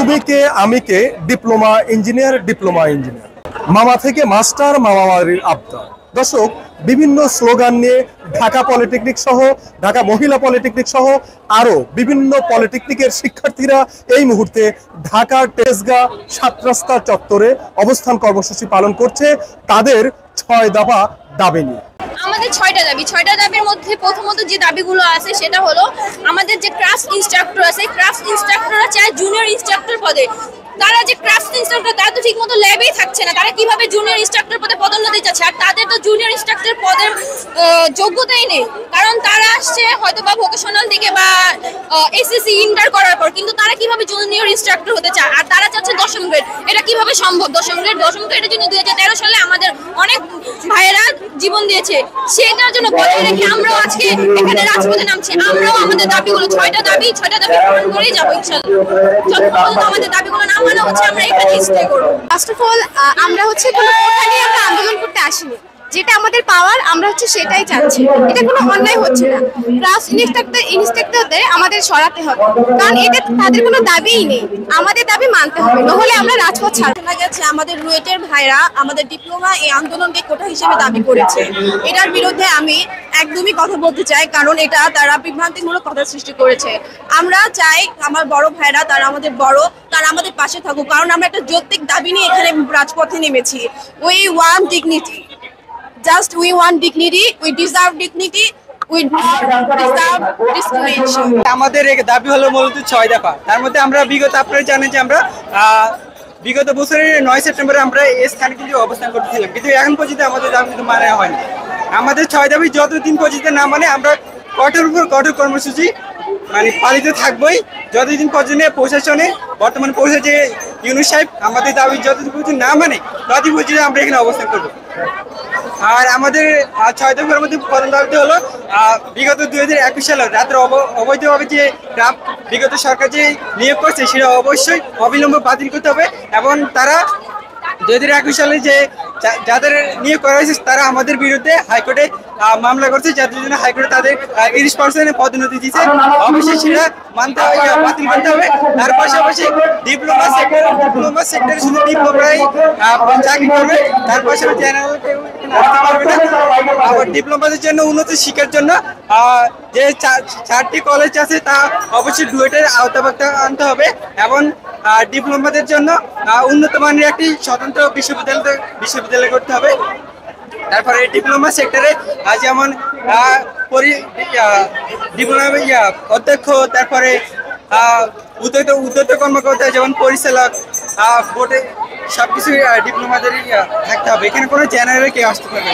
তুমি কে আমি কে diploma engineer মামা থেকে মাস্টার মামা বাড়ির আবদার। দর্শক, বিভিন্ন স্লোগান নিয়ে ঢাকা পলিটেকনিক সহ ঢাকা মহিলা পলিটেকনিক সহ আরো বিভিন্ন পলিটেকনিকের শিক্ষার্থীরা এই মুহূর্তে ঢাকার তেজগাঁ ৭ রাস্তা চত্বরে অবস্থান কর্মসূচি পালন করছে তাদের ৬ দফা দাবি নিয়ে। আমাদের ৬টা দাবির মধ্যে প্রথমত যে দাবিগুলো আছে সেটা হলো আমাদের যে ক্রাফট ইনস্ট্রাক্টর আছে, ক্রাফট ইনস্ট্রাক্টররা চায় জুনিয়র ইনস্ট্রাক্টর পদে। তারা যে ক্রাফট ইনস্ট্রাক্টর তারা তো ঠিকমতো ল্যাবেই থাকছে না, তারা কিভাবে জুনিয়র ইনস্ট্রাক্টর পদে পদোন্নতি চাচ্ছে? আর তাদের তো জুনিয়র ইনস্ট্রাক্টর পদের যোগ্যতাই নেই, কারণ তারা আসছে হয়তো বা ভোকেশনাল থেকে বা এসএসসি ইন্টার করার পর, কিন্তু তারা কিভাবে জুনিয়র ইনস্ট্রাক্টর হতে চায়? আর তারা চাচ্ছে 10ম গ্রেড। এটা কিভাবে সম্ভব? 10ম গ্রেডের জন্য 2013 সালে আমাদের অনেক ভাইয়েরা জীবন দিয়েছে, সেটার জন্য বজায় রেখে আমরাও আজকে এখানে রাজপথে নামছি। আমরাও আমাদের দাবিগুলো 6টা দাবি পূরণ করেই যাবো ইনশাআল্লাহ। যতক্ষণ আমাদের দাবিগুলো না মানা হচ্ছে আমরা এখানে স্টে করবো। ফার্স্ট অফ অল আমরা কোনো কোঠা নিয়ে আমরা আন্দোলন করতে আসিনি, যেটা আমাদের পাওয়ার আমরা সেটাই চাচ্ছি। এটা কোনো অন্যায় হচ্ছে না। ক্লাস ইনস্ট্রাক্টরদের আমাদের সরাতে হবে, কারণ এটা তাদের কোনো দাবিই নেই। আমাদের দাবি মানতে হবে, নাহলে আমরা রাজপথ ছাড়ব। শোনা যাচ্ছে আমাদের রুয়েটের ভাইরা আমাদের ডিপ্লোমা এই আন্দোলনকে কোটা হিসেবে দাবি করেছে। এটার বিরুদ্ধে আমি একদমই কথা বলতে চাই, কারণ এটা তারা বিভ্রান্তিমূলক কথা সৃষ্টি করেছে। আমরা চাই আমার বড় ভাইরা, তারা আমাদের বড়, তারা আমাদের পাশে থাকুক, কারণ আমরা একটা যৌক্তিক দাবি নিয়ে এখানে রাজপথে নেমেছি। We want dignity, just we want dignity, we deserve dignity, we deserve discrimination. আমাদের দাবি হলো মূলত 6 দফা। তার মধ্যে আমরা আপনারা জানেন যে আমরা বিগত বছরের 9 সেপ্টেম্বরে আমরা এই স্থানে কিন্তু অবস্থান করতেছিলাম, কিন্তু এখন পর্যন্ত আমাদের দাবি কিন্তু মানা হয়নি। আমাদের 6 দাবি যতদিন পর্যন্ত না মানে আমরা কঠোর কর্মসূচি পালিত থাকবোই, যতদিন পর্যন্ত প্রশাসনে বর্তমান প্রশাসন যে ইউনুস সাহেব আমাদের দাবি যতদিন পর্যন্ত না মানে ততদিন পর্যন্ত আমরা এখানে অবস্থান করবো। আর আমাদের 6 দফার মধ্যে প্রধান দাবিতে হলো বিগত 2021 সালে রাত্রে অবৈধভাবে যে বিগত সরকার যে নিয়োগ করছে সেটা অবশ্যই অবিলম্বে বাতিল করতে হবে, এবং তারা 2021 সালে যে যাদের নিয়োগ করা হয়েছে তারা আমাদের বিরুদ্ধে হাইকোর্টে মামলা করছে, যাদের জন্য হাইকোর্টে তাদের 30% পদোন্নতি দিচ্ছে। অবশ্যই সেটা মানতে হবে, বাতিল করতে হবে। তার পাশাপাশি ডিপ্লোমা সেক্টরে শুধু ডিপ্লোমাই চাকরি করবে, তার পাশাপাশি জেনারেল আসতে পারবে না। আবার ডিপ্লোমাদের জন্য উন্নত শিক্ষার জন্য যে 4টি কলেজ আছে তা অবশ্যই ডুয়েটের আওতাভুক্ত আনতে হবে, এবং ডিপ্লোমাদের জন্য উন্নত মানের একটি স্বতন্ত্র বিশ্ববিদ্যালয় করতে হবে। তারপরে ডিপ্লোমা সেক্টরে যেমন ডিপ্লোমা অধ্যক্ষ, তারপরে উদ্যোক্তা কর্মকর্তা যেমন পরিচালক, বোর্ডে সবকিছু ডিপ্লোমাদেরই থাকতে হবে। এখানে কোনো জেনারেল কেউ আসতে পারবে না।